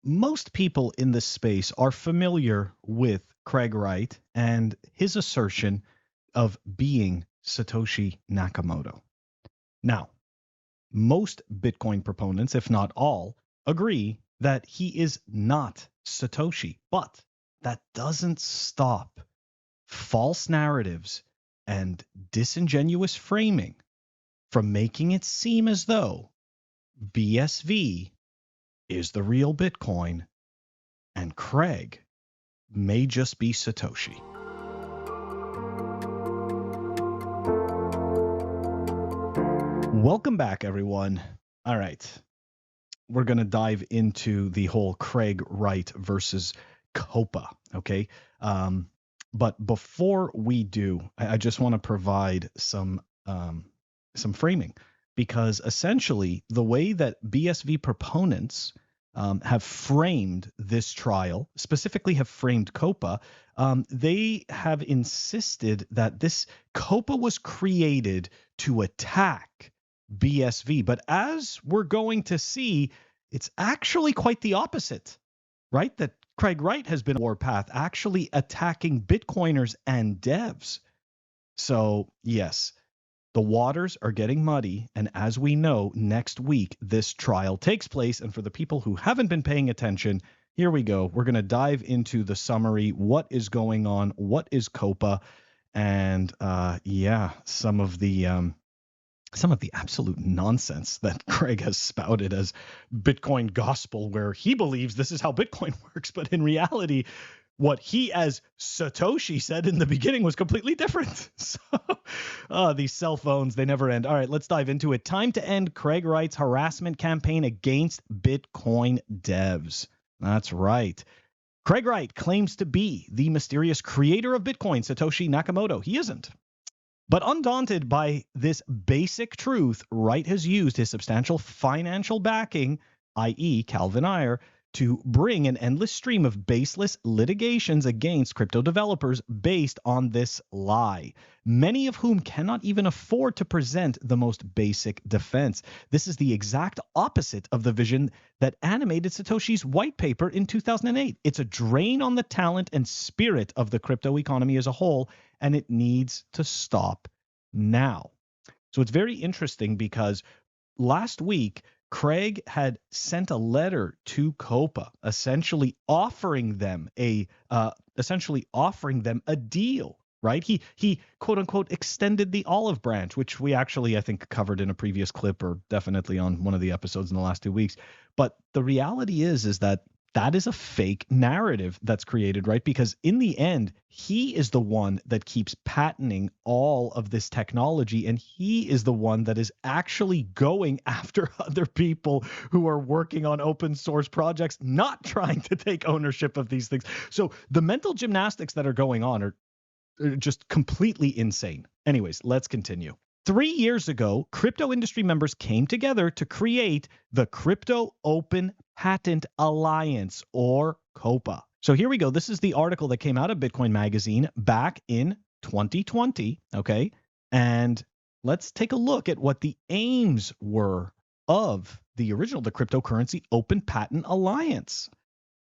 Most people in this space are familiar with Craig Wright and his assertion of being Satoshi Nakamoto. Now, most Bitcoin proponents, if not all, agree that he is not Satoshi, but that doesn't stop false narratives and disingenuous framing from making it seem as though BSV is the real Bitcoin and Craig may just be Satoshi. Welcome back, everyone. All right. We're going to dive into the whole Craig Wright versus COPA, okay? But before we do, I just want to provide some framing, because essentially the way that BSV proponents have framed this trial, specifically have framed COPA, they have insisted that this COPA was created to attack BSV. But as we're going to see, it's actually quite the opposite, right? That Craig Wright has been on a warpath, actually attacking Bitcoiners and devs. So yes, the waters are getting muddy, and as we know, next week this trial takes place. And for the people who haven't been paying attention, here we go. We're going to dive into the summary. What is going on? What is COPA? And some of the absolute nonsense that Craig has spouted as Bitcoin gospel, where he believes this is how Bitcoin works, but in reality, what he as Satoshi said in the beginning was completely different. So these cell phones, they never end. All right, let's dive into it. Time to end Craig Wright's harassment campaign against Bitcoin devs. That's right. Craig Wright claims to be the mysterious creator of Bitcoin, Satoshi Nakamoto. He isn't. But undaunted by this basic truth, Wright has used his substantial financial backing, i.e. Calvin Ayre, to bring an endless stream of baseless litigations against crypto developers based on this lie, many of whom cannot even afford to present the most basic defense. This is the exact opposite of the vision that animated Satoshi's white paper in 2008. It's a drain on the talent and spirit of the crypto economy as a whole, and it needs to stop now. So it's very interesting because last week, Craig had sent a letter to COPA, essentially offering them a deal, right? He quote unquote extended the olive branch, which we actually, I think, covered in a previous clip, or definitely on one of the episodes in the last 2 weeks. But the reality is that is a fake narrative that's created, right? Because in the end, he is the one that keeps patenting all of this technology, and he is the one that is actually going after other people who are working on open source projects, not trying to take ownership of these things. So the mental gymnastics that are going on are just completely insane. Anyways, let's continue. 3 years ago, crypto industry members came together to create the Crypto Open Patent Alliance, or COPA. So here we go. This is the article that came out of Bitcoin Magazine back in 2020, okay? And let's take a look at what the aims were of the Cryptocurrency Open Patent Alliance.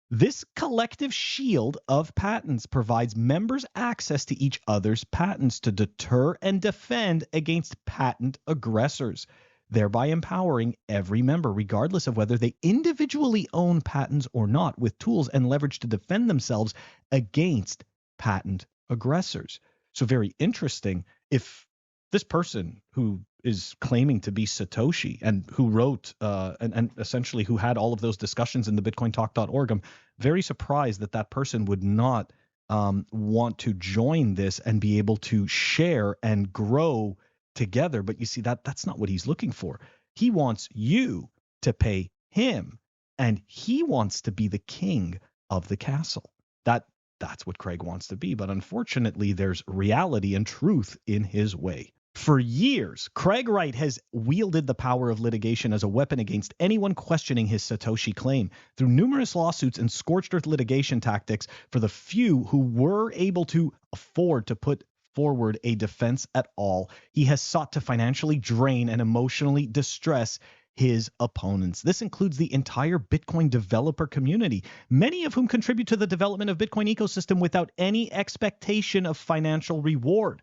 This collective shield of patents provides members access to each other's patents to deter and defend against patent aggressors, thereby empowering every member, regardless of whether they individually own patents or not, with tools and leverage to defend themselves against patent aggressors. So very interesting. If this person who is claiming to be Satoshi and who wrote and essentially who had all of those discussions in the bitcointalk.org, I'm very surprised that person would not want to join this and be able to share and grow together. But you see, that's not what he's looking for. He wants you to pay him, and he wants to be the king of the castle. That's what Craig wants to be. But unfortunately, there's reality and truth in his way. For years, Craig Wright has wielded the power of litigation as a weapon against anyone questioning his Satoshi claim. Through numerous lawsuits and scorched earth litigation tactics, for the few who were able to afford to put forward a defense at all, he has sought to financially drain and emotionally distress his opponents. This includes the entire Bitcoin developer community, many of whom contribute to the development of Bitcoin ecosystem without any expectation of financial reward.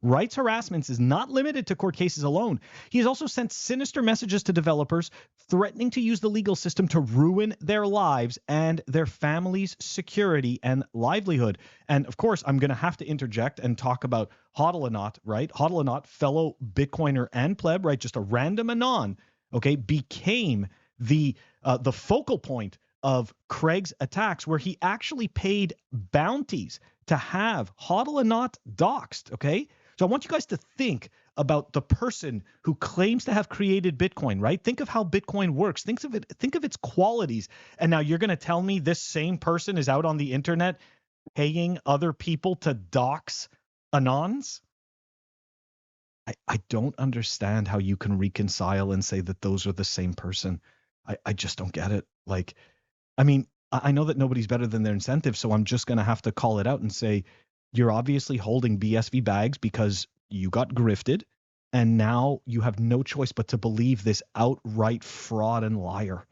Wright's harassment is not limited to court cases alone. He has also sent sinister messages to developers, threatening to use the legal system to ruin their lives and their families' security and livelihood. And of course, I'm going to have to interject and talk about Hodlonaut, right? Hodlonaut, fellow Bitcoiner and pleb, right? Just a random anon, okay, became the focal point of Craig's attacks, where he actually paid bounties to have Hodlonaut doxxed, okay? So I want you guys to think about the person who claims to have created Bitcoin, right? Think of how Bitcoin works. Think of its qualities. And now you're going to tell me this same person is out on the internet paying other people to dox anons? I don't understand how you can reconcile and say that those are the same person. I just don't get it. Like, I mean, I know that nobody's better than their incentive, so I'm just going to have to call it out and say, you're obviously holding BSV bags because you got grifted, and now you have no choice but to believe this outright fraud and liar.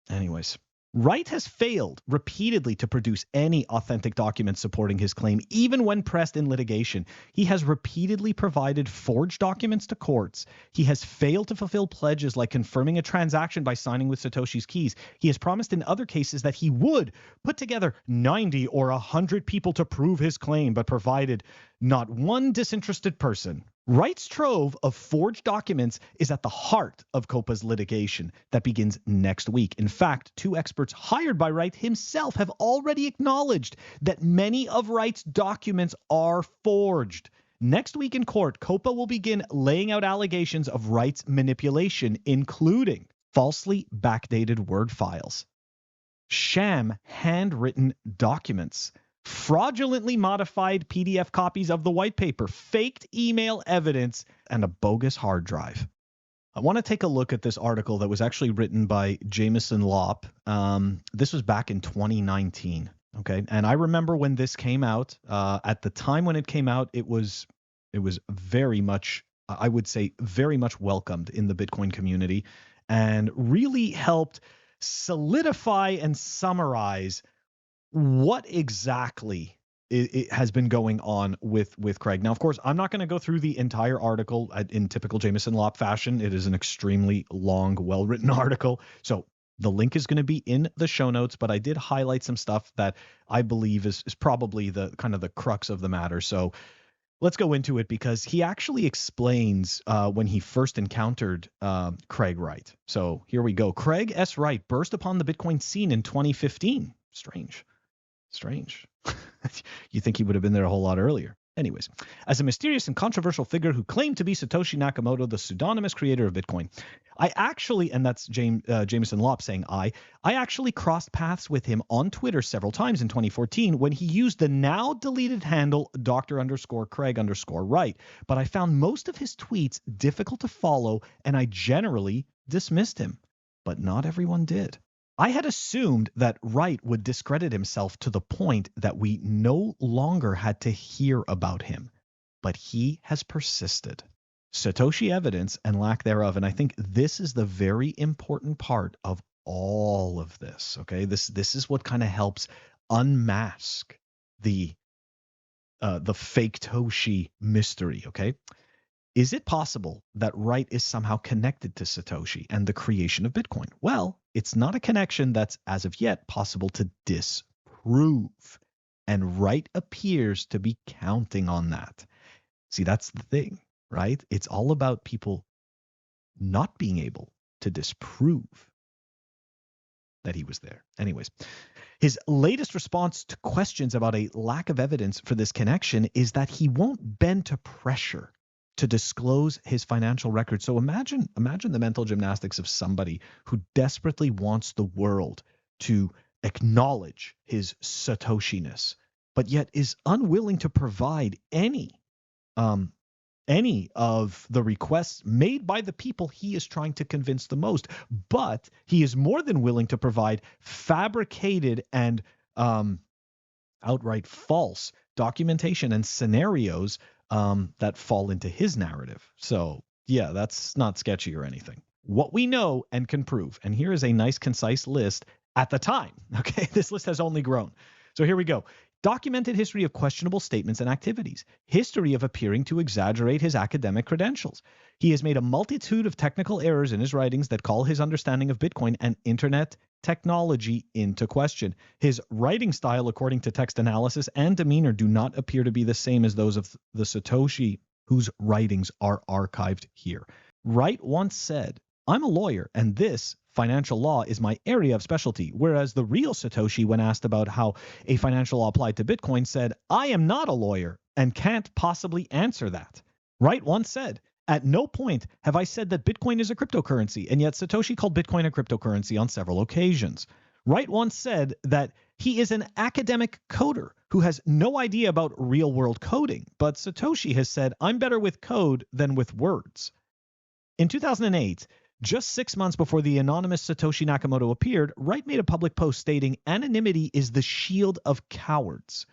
Anyways, Wright has failed repeatedly to produce any authentic documents supporting his claim, even when pressed in litigation. He has repeatedly provided forged documents to courts. He has failed to fulfill pledges like confirming a transaction by signing with Satoshi's keys. He has promised in other cases that he would put together 90 or 100 people to prove his claim, but provided not one disinterested person. Wright's trove of forged documents is at the heart of COPA's litigation that begins next week. In fact, two experts hired by Wright himself have already acknowledged that many of Wright's documents are forged. Next week in court, COPA will begin laying out allegations of Wright's manipulation, including falsely backdated Word files, sham handwritten documents, fraudulently modified PDF copies of the white paper, faked email evidence, and a bogus hard drive. I want to take a look at this article that was actually written by Jameson Lopp. This was back in 2019. Okay, and I remember when this came out. At the time when it came out, it was very much, I would say, very much welcomed in the Bitcoin community, and really helped solidify and summarize what exactly it has been going on with Craig. Now, of course, I'm not going to go through the entire article in typical Jameson Lopp fashion. It is an extremely long, well-written article. So the link is going to be in the show notes, but I did highlight some stuff that I believe is probably the kind of the crux of the matter. So let's go into it, because he actually explains when he first encountered Craig Wright. So here we go. Craig S. Wright burst upon the Bitcoin scene in 2015. Strange. You think he would have been there a whole lot earlier. Anyways, as a mysterious and controversial figure who claimed to be Satoshi Nakamoto, the pseudonymous creator of Bitcoin, I actually, and that's Jameson Lopp saying I actually crossed paths with him on Twitter several times in 2014 when he used the now deleted handle Dr_Craig_Wright. But I found most of his tweets difficult to follow, and I generally dismissed him. But not everyone did. I had assumed that Wright would discredit himself to the point that we no longer had to hear about him, but he has persisted. Satoshi evidence and lack thereof, and I think this is the very important part of all of this, okay? This is what kind of helps unmask the fake Toshi mystery, okay? Is it possible that Wright is somehow connected to Satoshi and the creation of Bitcoin? Well, it's not a connection that's as of yet possible to disprove. And Wright appears to be counting on that. See, that's the thing, right? It's all about people not being able to disprove that he was there. Anyways, his latest response to questions about a lack of evidence for this connection is that he won't bend to pressure to disclose his financial records. So imagine the mental gymnastics of somebody who desperately wants the world to acknowledge his Satoshiness, but yet is unwilling to provide any of the requests made by the people he is trying to convince the most. But he is more than willing to provide fabricated and outright false documentation and scenarios that fall into his narrative. So yeah, that's not sketchy or anything. what we know and can prove. And here is a nice, concise list at the time. Okay, this list has only grown. So here we go. Documented history of questionable statements and activities. History of appearing to exaggerate his academic credentials. He has made a multitude of technical errors in his writings that call his understanding of Bitcoin and internet technology into question. His writing style, according to text analysis, and demeanor do not appear to be the same as those of the Satoshi whose writings are archived here. Wright once said, "I'm a lawyer, and this, financial law, is my area of specialty," whereas the real Satoshi, when asked about how a financial law applied to Bitcoin, said, "I am not a lawyer and can't possibly answer that." Wright once said, "At no point have I said that Bitcoin is a cryptocurrency," and yet Satoshi called Bitcoin a cryptocurrency on several occasions. Wright once said that he is an academic coder who has no idea about real-world coding, but Satoshi has said, "I'm better with code than with words." In 2008, just 6 months before the anonymous Satoshi Nakamoto appeared, Wright made a public post stating, "Anonymity is the shield of cowards.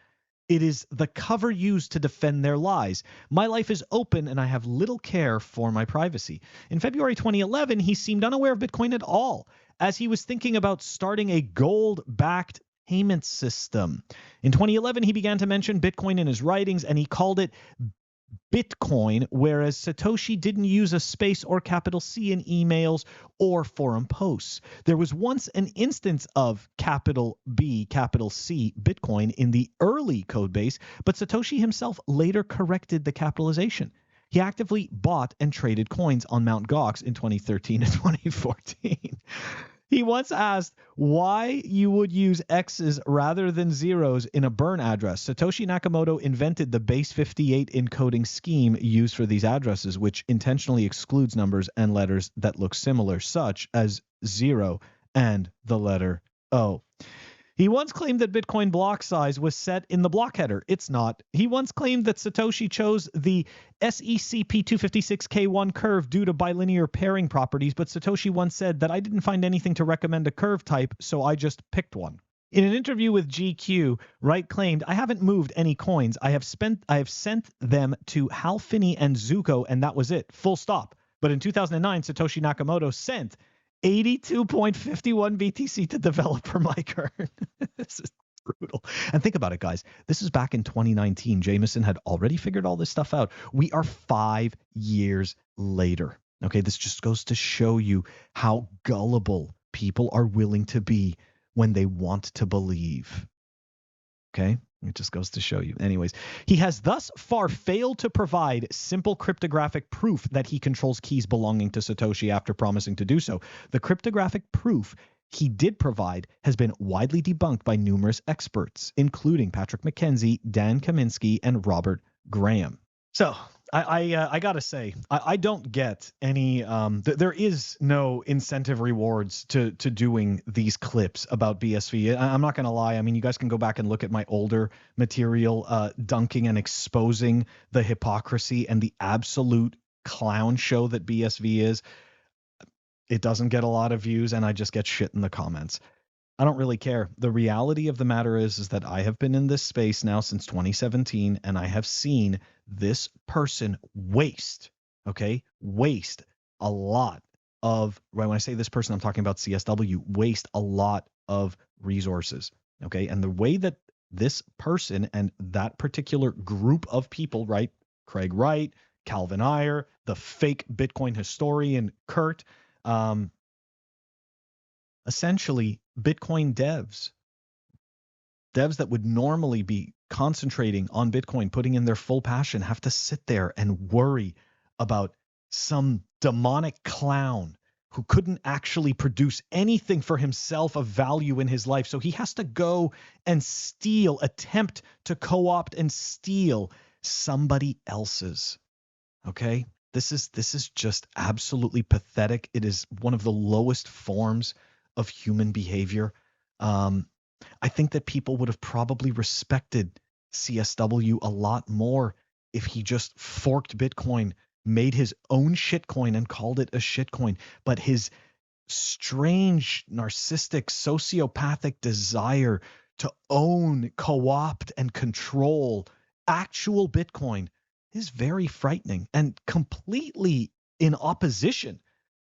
It is the cover used to defend their lies. My life is open and I have little care for my privacy." In February 2011, he seemed unaware of Bitcoin at all, as he was thinking about starting a gold-backed payment system. In 2011, he began to mention Bitcoin in his writings, and he called it Bitcoin, whereas Satoshi didn't use a space or capital C in emails or forum posts. There was once an instance of capital B, capital C, Bitcoin in the early code base, but Satoshi himself later corrected the capitalization. He actively bought and traded coins on Mt. Gox in 2013 and 2014. He once asked why you would use X's rather than zeros in a burn address. Satoshi Nakamoto invented the base 58 encoding scheme used for these addresses, which intentionally excludes numbers and letters that look similar, such as 0 and the letter O. He once claimed that Bitcoin block size was set in the block header. It's not. He once claimed that Satoshi chose the SECP256K1 curve due to bilinear pairing properties, but Satoshi once said that, "I didn't find anything to recommend a curve type, so I just picked one." In an interview with GQ, Wright claimed, "I haven't moved any coins. I have sent them to Hal Finney and Zuko, and that was it. Full stop." But in 2009, Satoshi Nakamoto sent 82.51 BTC to developer Mike Hearn. This is brutal. And think about it, guys. This is back in 2019. Jameson had already figured all this stuff out. We are 5 years later. Okay, this just goes to show you how gullible people are willing to be when they want to believe. Okay, it just goes to show you. Anyways, he has thus far failed to provide simple cryptographic proof that he controls keys belonging to Satoshi after promising to do so. The cryptographic proof he did provide has been widely debunked by numerous experts, including Patrick McKenzie, Dan Kaminsky, and Robert Graham. So I gotta say, I don't get any. There is no incentive rewards to doing these clips about BSV. I'm not gonna lie. I mean, you guys can go back and look at my older material, dunking and exposing the hypocrisy and the absolute clown show that BSV is. It doesn't get a lot of views, and I just get shit in the comments. I don't really care. The reality of the matter is that I have been in this space now since 2017, and I have seen this person waste a lot of, when I say this person, I'm talking about CSW, waste a lot of resources. Okay. And the way that this person and that particular group of people, right? Craig Wright, Calvin Iyer, the fake Bitcoin historian, Kurt, essentially Bitcoin devs that would normally be concentrating on Bitcoin, putting in their full passion, have to sit there and worry about some demonic clown who couldn't actually produce anything for himself of value in his life. So he has to go and attempt to co-opt and steal somebody else's. Okay? This is just absolutely pathetic. It is one of the lowest forms of human behavior. I think that people would have probably respected CSW a lot more if he just forked Bitcoin, made his own shitcoin and called it a shitcoin. But his strange, narcissistic, sociopathic desire to own, co-opt, and control actual Bitcoin is very frightening and completely in opposition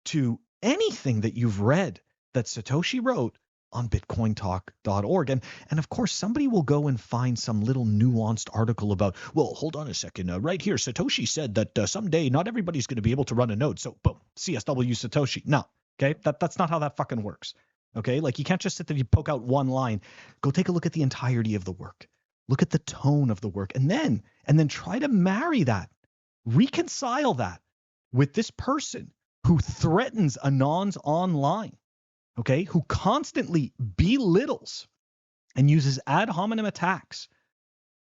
to anything that you've read that Satoshi wrote on bitcointalk.org. And of course, somebody will go and find some little nuanced article about, well, hold on a second, right here, Satoshi said that someday not everybody's going to be able to run a node. So boom, CSW Satoshi. No, okay, that's not how that fucking works. Okay, like you can't just sit there, you poke out one line. Go take a look at the entirety of the work. Look at the tone of the work, and then try to marry that, reconcile that with this person who threatens anons online, okay, who constantly belittles and uses ad hominem attacks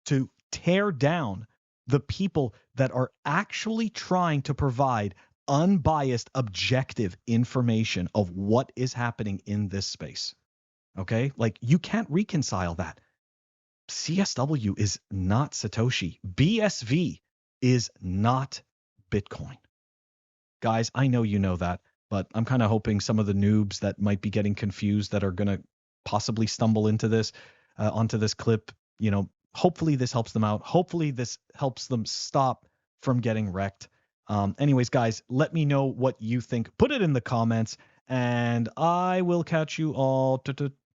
to tear down the people that are actually trying to provide unbiased, objective information of what is happening in this space. Okay, like you can't reconcile that. CSW is not Satoshi. BSV is not Bitcoin. Guys, I know you know that, but I'm kind of hoping some of the noobs that might be getting confused that are going to possibly stumble into this, onto this clip, hopefully this helps them out. Hopefully this helps them stop from getting wrecked. Anyways, guys, let me know what you think. Put it in the comments, and I will catch you all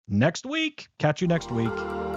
next week. Catch you next week.